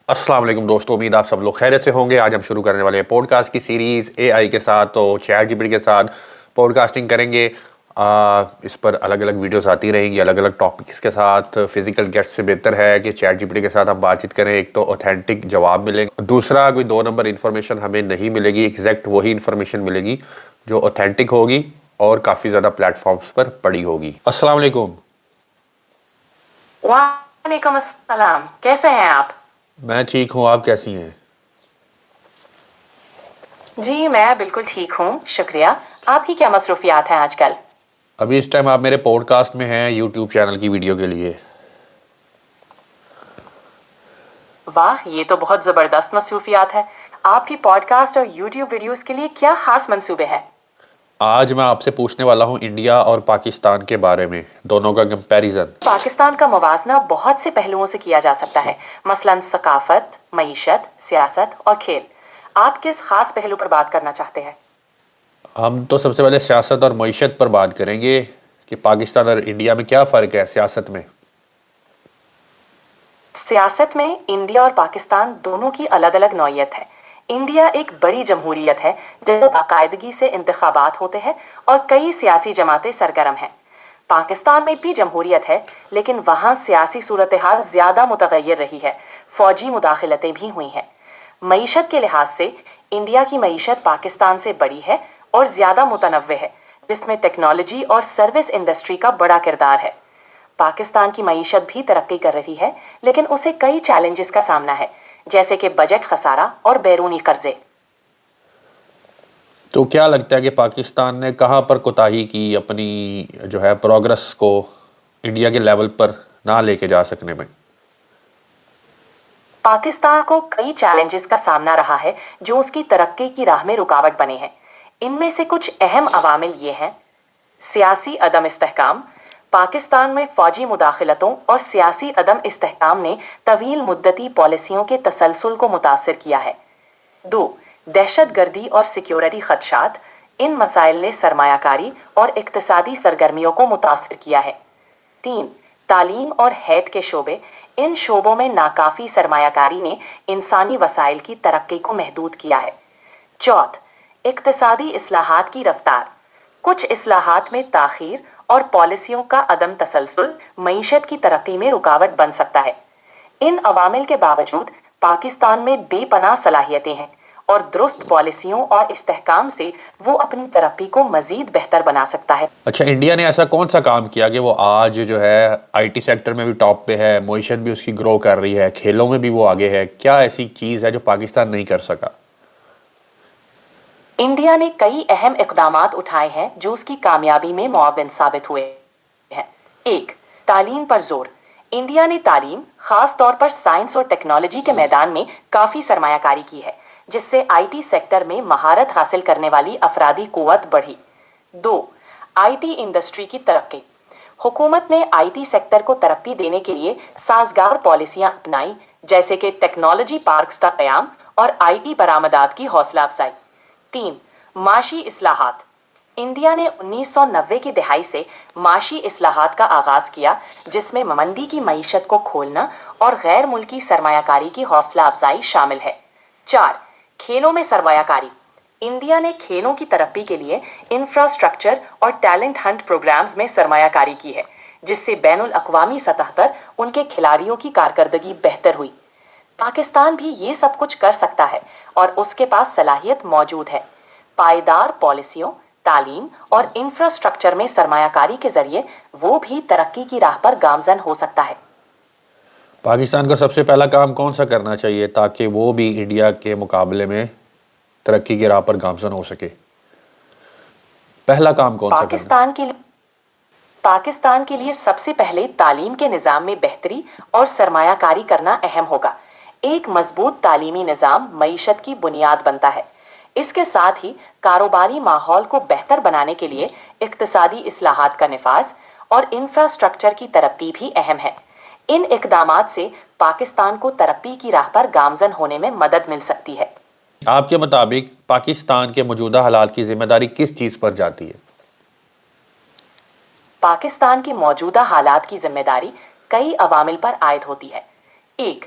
السلام علیکم دوستو، امید آپ سب لوگ خیریت سے ہوں گے۔ آج ہم شروع کرنے والے ہیں پوڈ کاسٹ کی سیریز اے آئی کے ساتھ۔ تو چیٹ جی پی ٹی کے ساتھ پوڈ کاسٹنگ کریں گے۔ اس پر الگ الگ ویڈیوز آتی رہیں گی الگ الگ ٹاپکس کے ساتھ۔ فزیکل گیسٹ سے بہتر ہے کہ چیٹ جی پی ٹی کے ساتھ ہم بات چیت کریں۔ ایک تو اوتھینٹک جواب ملیں گے، دوسرا کوئی 2 نمبر انفارمیشن ہمیں نہیں ملے گی، ایگزیکٹ وہی انفارمیشن ملے گی جو اوتھینٹک ہوگی اور کافی زیادہ پلیٹ فارمز پر پڑی ہوگی۔ السلام علیکم۔ وعلیکم السلام، کیسے ہیں آپ؟ میں ٹھیک ہوں، آپ کیسی ہیں؟ جی میں بالکل ٹھیک ہوں، شکریہ۔ آپ کی کیا مصروفیات ہیں آج کل؟ ابھی اس ٹائم آپ میرے پوڈ کاسٹ میں ہیں، یوٹیوب چینل کی ویڈیو کے لیے۔ واہ، یہ تو بہت زبردست مصروفیات ہے۔ آپ کی پوڈ کاسٹ اور یوٹیوب ویڈیوز کے لیے کیا خاص منصوبے ہیں؟ آج میں آپ سے پوچھنے والا ہوں انڈیا اور پاکستان کے بارے میں، دونوں کا کمپیریزن۔ پاکستان کا موازنہ بہت سے پہلوؤں سے کیا جا سکتا ہے، مثلاً ثقافت، معیشت، سیاست اور کھیل۔ آپ کس خاص پہلو پر بات کرنا چاہتے ہیں؟ ہم تو سب سے پہلے سیاست اور معیشت پر بات کریں گے کہ پاکستان اور انڈیا میں کیا فرق ہے سیاست میں۔ سیاست میں انڈیا اور پاکستان دونوں کی الگ الگ نوعیت ہے۔ انڈیا ایک بڑی جمہوریت ہے جہاں باقاعدگی سے انتخابات ہوتے ہیں اور کئی سیاسی جماعتیں سرگرم ہیں۔ پاکستان میں بھی جمہوریت ہے، لیکن وہاں سیاسی صورتحال زیادہ متغیر رہی ہے، فوجی مداخلتیں بھی ہوئی ہیں۔ معیشت کے لحاظ سے انڈیا کی معیشت پاکستان سے بڑی ہے اور زیادہ متنوع ہے، جس میں ٹیکنالوجی اور سروس انڈسٹری کا بڑا کردار ہے۔ پاکستان کی معیشت بھی ترقی کر رہی ہے، لیکن اسے کئی چیلنجز کا سامنا ہے، جیسے کہ بجٹ خسارہ اور بیرونی قرضے۔ تو کیا لگتا ہے کہ پاکستان نے کہاں پر کوتاہی کی اپنی جو ہے پروگرس کو انڈیا کے لیول پر نہ لے کے جا سکنے میں؟ پاکستان کو کئی چیلنجز کا سامنا رہا ہے جو اس کی ترقی کی راہ میں رکاوٹ بنے ہیں۔ ان میں سے کچھ اہم عوامل یہ ہیں: سیاسی عدم استحکام۔ پاکستان میں فوجی مداخلتوں اور سیاسی عدم استحکام نے طویل مدتی پالیسیوں کے تسلسل کو متاثر کیا ہے۔ 2. دہشت گردی اور سیکیورٹی خدشات۔ ان مسائل نے سرمایہ کاری اور اقتصادی سرگرمیوں کو متاثر کیا ہے۔ 3. تعلیم اور حیات کے شعبے۔ ان شعبوں میں ناکافی سرمایہ کاری نے انسانی وسائل کی ترقی کو محدود کیا ہے۔ 4. اقتصادی اصلاحات کی رفتار۔ کچھ اصلاحات میں تاخیر اور پالیسیوں کا عدم تسلسل معیشت کی ترقی میں رکاوٹ بن سکتا ہے۔ ان عوامل کے باوجود پاکستان میں بے پناہ صلاحیتیں ہیں اور درست پالیسیوں اور استحکام سے وہ اپنی ترقی کو مزید بہتر بنا سکتا ہے۔ اچھا، انڈیا نے ایسا کون سا کام کیا کہ وہ آج جو ہے آئی ٹی سیکٹر میں بھی ٹاپ پہ ہے، معیشت بھی اس کی گرو کر رہی ہے، کھیلوں میں بھی وہ آگے ہے؟ کیا ایسی چیز ہے جو پاکستان نہیں کر سکا؟ انڈیا نے کئی اہم اقدامات اٹھائے ہیں جو اس کی کامیابی میں معاون ثابت ہوئے ہیں۔ 1. تعلیم پر زور۔ انڈیا نے تعلیم، خاص طور پر سائنس اور ٹیکنالوجی کے میدان میں کافی سرمایہ کاری کی ہے، جس سے آئی ٹی سیکٹر میں مہارت حاصل کرنے والی افرادی قوت بڑھی۔ 2. آئی ٹی انڈسٹری کی ترقی۔ حکومت نے آئی ٹی سیکٹر کو ترقی دینے کے لیے سازگار پالیسیاں اپنائیں، جیسے کہ ٹیکنالوجی پارکس کا قیام اور آئی ٹی برآمدات کی حوصلہ افزائی۔ 3. معاشی اصلاحات۔ انڈیا نے 1990 کی دہائی سے معاشی اصلاحات کا آغاز کیا، جس میں منڈی کی معیشت کو کھولنا اور غیر ملکی سرمایہ کاری کی حوصلہ افزائی شامل ہے۔ 4. کھیلوں میں سرمایہ کاری۔ انڈیا نے کھیلوں کی ترقی کے لیے انفراسٹرکچر اور ٹیلنٹ ہنٹ پروگرامز میں سرمایہ کاری کی ہے، جس سے بین الاقوامی سطح پر ان کے کھلاڑیوں کی کارکردگی بہتر ہوئی۔ پاکستان بھی یہ سب کچھ کر سکتا ہے اور اس کے پاس صلاحیت موجود ہے۔ پائیدار پالیسیوں، تعلیم اور انفراسٹرکچر میں سرمایہ کاری کے ذریعے وہ بھی ترقی کی راہ پر گامزن ہو سکتا ہے۔ پاکستان کو سب سے پہلا کام کون سا کرنا چاہیے تاکہ وہ بھی انڈیا کے مقابلے میں ترقی کی راہ پر گامزن ہو سکے؟ پہلا کام کون سا کرنا؟ پاکستان کے لیے سب سے پہلے تعلیم کے نظام میں بہتری اور سرمایہ کاری کرنا اہم ہوگا۔ ایک مضبوط تعلیمی نظام معیشت کی بنیاد بنتا ہے۔ اس کے ساتھ ہی کاروباری ماحول کو بہتر بنانے کے لیے اقتصادی اصلاحات کا نفاذ اور انفراسٹرکچر کی ترقی بھی اہم ہے۔ ان اقدامات سے پاکستان کو ترقی کی راہ پر گامزن ہونے میں مدد مل سکتی ہے۔ آپ کے مطابق پاکستان کے موجودہ حالات کی ذمہ داری کس چیز پر جاتی ہے؟ پاکستان کے موجودہ حالات کی ذمہ داری کئی عوامل پر عائد ہوتی ہے۔ 1.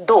2.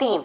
3.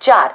4.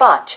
5.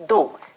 2.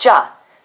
4.